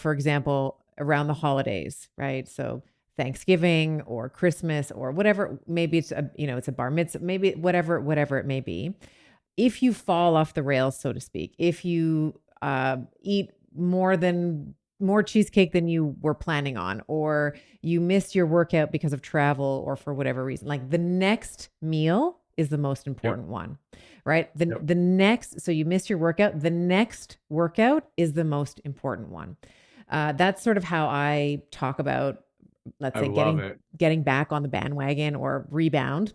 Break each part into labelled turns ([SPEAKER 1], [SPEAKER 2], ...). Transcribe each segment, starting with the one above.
[SPEAKER 1] for example, around the holidays, right? So Thanksgiving or Christmas or whatever, maybe it's a, it's a bar mitzvah, maybe whatever it may be. If you fall off the rails, so to speak, if you eat more cheesecake than you were planning on, or you missed your workout because of travel or for whatever reason, like the next meal is the most
[SPEAKER 2] Yep.
[SPEAKER 1] important one, right? The
[SPEAKER 2] Yep.
[SPEAKER 1] the next, so you missed your workout, the next workout is the most important one. That's sort of how I talk about, let's
[SPEAKER 2] I
[SPEAKER 1] say,
[SPEAKER 2] love
[SPEAKER 1] getting
[SPEAKER 2] it.
[SPEAKER 1] getting back on the bandwagon or rebound.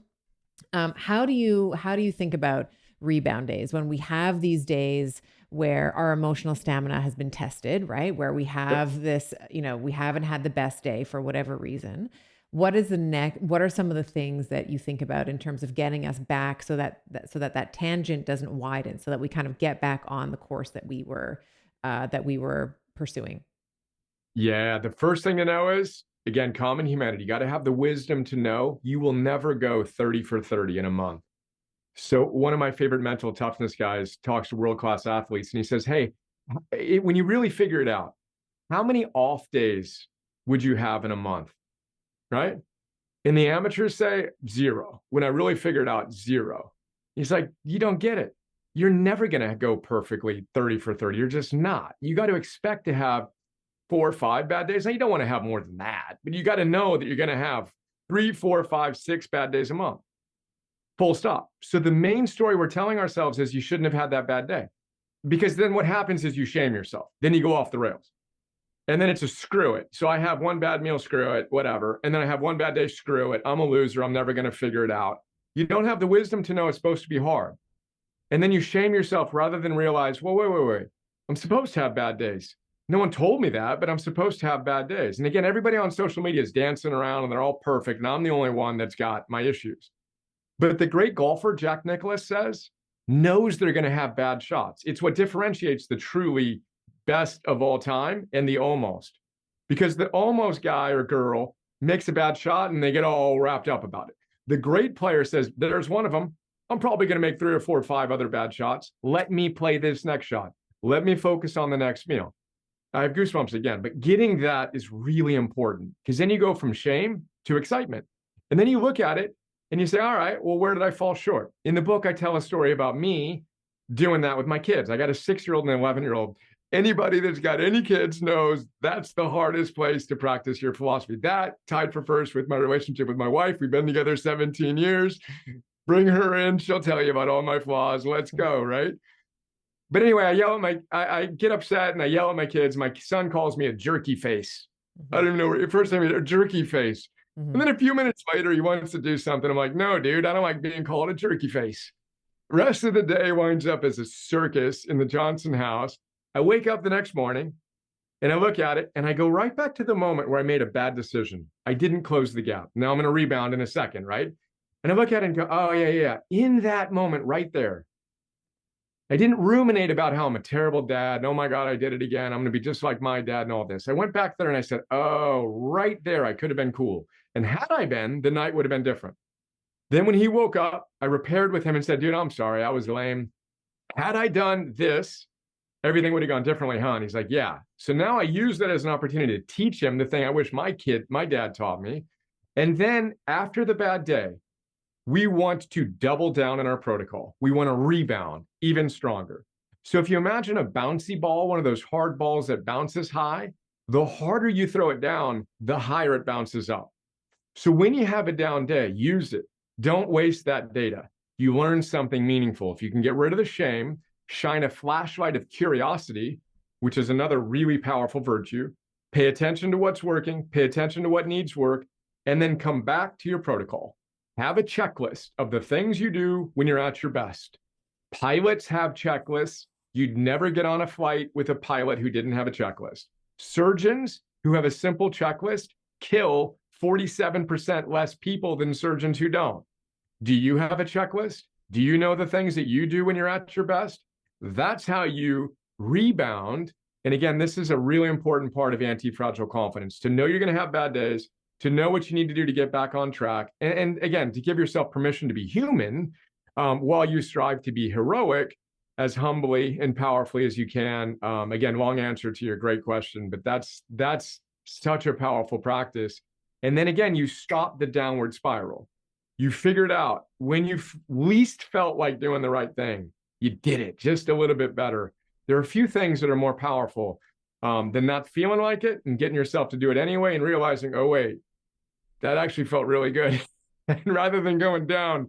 [SPEAKER 1] How do you think about rebound days when we have these days where our emotional stamina has been tested, right? Where we
[SPEAKER 2] Yep.
[SPEAKER 1] have this, we haven't had the best day for whatever reason. What are some of the things that you think about in terms of getting us back so that tangent doesn't widen, so that we kind of get back on the course that we were pursuing?
[SPEAKER 2] Yeah. The first thing to know is, again, common humanity. You got to have the wisdom to know you will never go 30 for 30 in a month. So one of my favorite mental toughness guys talks to world-class athletes and he says, hey, when you really figure it out, how many off days would you have in a month? Right? And the amateurs say zero. When I really figured out, zero. He's like, you don't get it. You're never going to go perfectly 30 for 30. You're just not. You got to expect to have 4 or 5 bad days. Now, you don't want to have more than that, but you got to know that you're going to have 3, 4, 5, 6 bad days a month. Full stop. So the main story we're telling ourselves is you shouldn't have had that bad day. Because then what happens is you shame yourself. Then you go off the rails. And then it's a screw it. So I have one bad meal, screw it, whatever. And then I have one bad day, screw it. I'm a loser. I'm never going to figure it out. You don't have the wisdom to know it's supposed to be hard. And then you shame yourself rather than realize, well, wait. I'm supposed to have bad days. No one told me that, but I'm supposed to have bad days. And again, everybody on social media is dancing around and they're all perfect. And I'm the only one that's got my issues. But the great golfer, Jack Nicklaus, says, knows they're going to have bad shots. It's what differentiates the truly best of all time and the almost. Because the almost guy or girl makes a bad shot and they get all wrapped up about it. The great player says, there's one of them. I'm probably going to make 3 or 4 or 5 other bad shots. Let me play this next shot. Let me focus on the next meal. I have goosebumps again, but getting that is really important because then you go from shame to excitement. And then you look at it and you say, all right, well, where did I fall short? In the book, I tell a story about me doing that with my kids. I got a 6-year-old and an 11-year-old. Anybody that's got any kids knows that's the hardest place to practice your philosophy. That tied for first with my relationship with my wife. We've been together 17 years. Bring her in. She'll tell you about all my flaws. Let's go, right? But anyway, I get upset and I yell at my kids. My son calls me a jerky face. I
[SPEAKER 1] Mm-hmm.
[SPEAKER 2] don't even know. First time, a jerky face.
[SPEAKER 1] Mm-hmm.
[SPEAKER 2] And then a few minutes later, he wants to do something. I'm like, no, dude, I don't like being called a jerky face. Rest of the day winds up as a circus in the Johnson house. I wake up the next morning and I look at it and I go right back to the moment where I made a bad decision. I didn't close the gap. Now I'm going to rebound in a second, right? And I look at it and go, oh, yeah. In that moment right there, I didn't ruminate about how I'm a terrible dad. And, oh my God, I did it again. I'm going to be just like my dad and all this. I went back there and I said, oh, right there, I could have been cool. And had I been, the night would have been different. Then when he woke up, I repaired with him and said, dude, I'm sorry. I was lame. Had I done this, everything would have gone differently, huh? And he's like, yeah. So now I use that as an opportunity to teach him the thing I wish my dad taught me. And then after the bad day, we want to double down in our protocol. We want to rebound even stronger. So if you imagine a bouncy ball, one of those hard balls that bounces high, the harder you throw it down, the higher it bounces up. So when you have a down day, use it. Don't waste that data. You learn something meaningful. If you can get rid of the shame, shine a flashlight of curiosity, which is another really powerful virtue. Pay attention to what's working, pay attention to what needs work, and then come back to your protocol. Have a checklist of the things you do when you're at your best. Pilots have checklists. You'd never get on a flight with a pilot who didn't have a checklist. Surgeons who have a simple checklist kill 47% less people than surgeons who don't. Do you have a checklist? Do you know the things that you do when you're at your best? That's how you rebound. And again, this is a really important part of anti-fragile confidence, to know you're going to have bad days, to know what you need to do to get back on track. And again, to give yourself permission to be human while you strive to be heroic. as humbly and powerfully as you can. Again, long answer to your great question, but that's such a powerful practice. And then again, you stop the downward spiral. You figured out when you least felt like doing the right thing, you did it just a little bit better. There are a few things that are more powerful than not feeling like it and getting yourself to do it anyway and realizing, oh, wait, that actually felt really good. And rather than going down,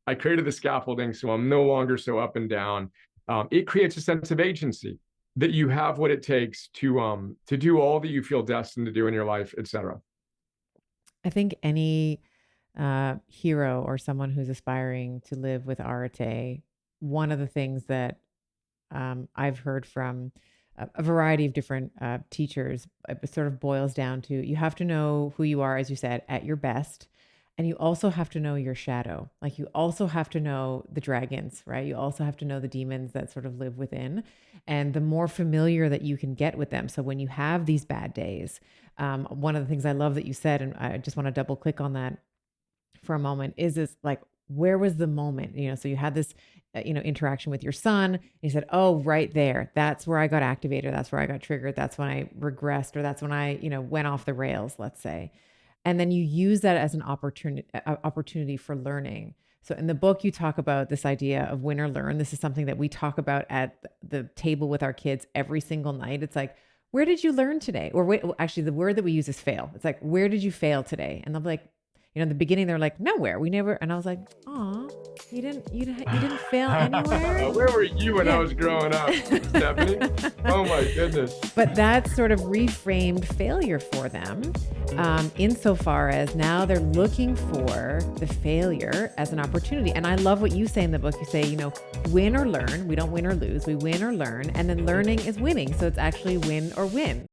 [SPEAKER 2] I created the scaffolding so I'm no longer so up and down. It creates a sense of agency that you have what it takes to do all that you feel destined to do in your life, etc.
[SPEAKER 1] I think any hero or someone who's aspiring to live with arete, one of the things that I've heard from a variety of different teachers, it sort of boils down to you have to know who you are, as you said, at your best. And you also have to know your shadow. Like you also have to know the dragons, right? You also have to know the demons that sort of live within. And the more familiar that you can get with them. So when you have these bad days, one of the things I love that you said, and I just want to double click on that for a moment, is this like, where was the moment? So you had this, interaction with your son. And you said, oh, right there. That's where I got activated. That's where I got triggered. That's when I regressed, or that's when I, went off the rails, let's say. And then you use that as an opportunity for learning. So in the book, you talk about this idea of win or learn. This is something that we talk about at the table with our kids every single night. It's like, where did you learn today? Or wait, actually, the word that we use is fail. It's like, where did you fail today? And they'll be like, in the beginning, they're like, nowhere. We never. And I was like, oh, you didn't fail anywhere.
[SPEAKER 2] Where were you when I
[SPEAKER 1] Yeah.
[SPEAKER 2] was growing up, Stephanie? Oh my goodness.
[SPEAKER 1] But that sort of reframed failure for them, insofar as now they're looking for the failure as an opportunity. And I love what you say in the book. You say, win or learn. We don't win or lose. We win or learn. And then learning is winning. So it's actually win or win.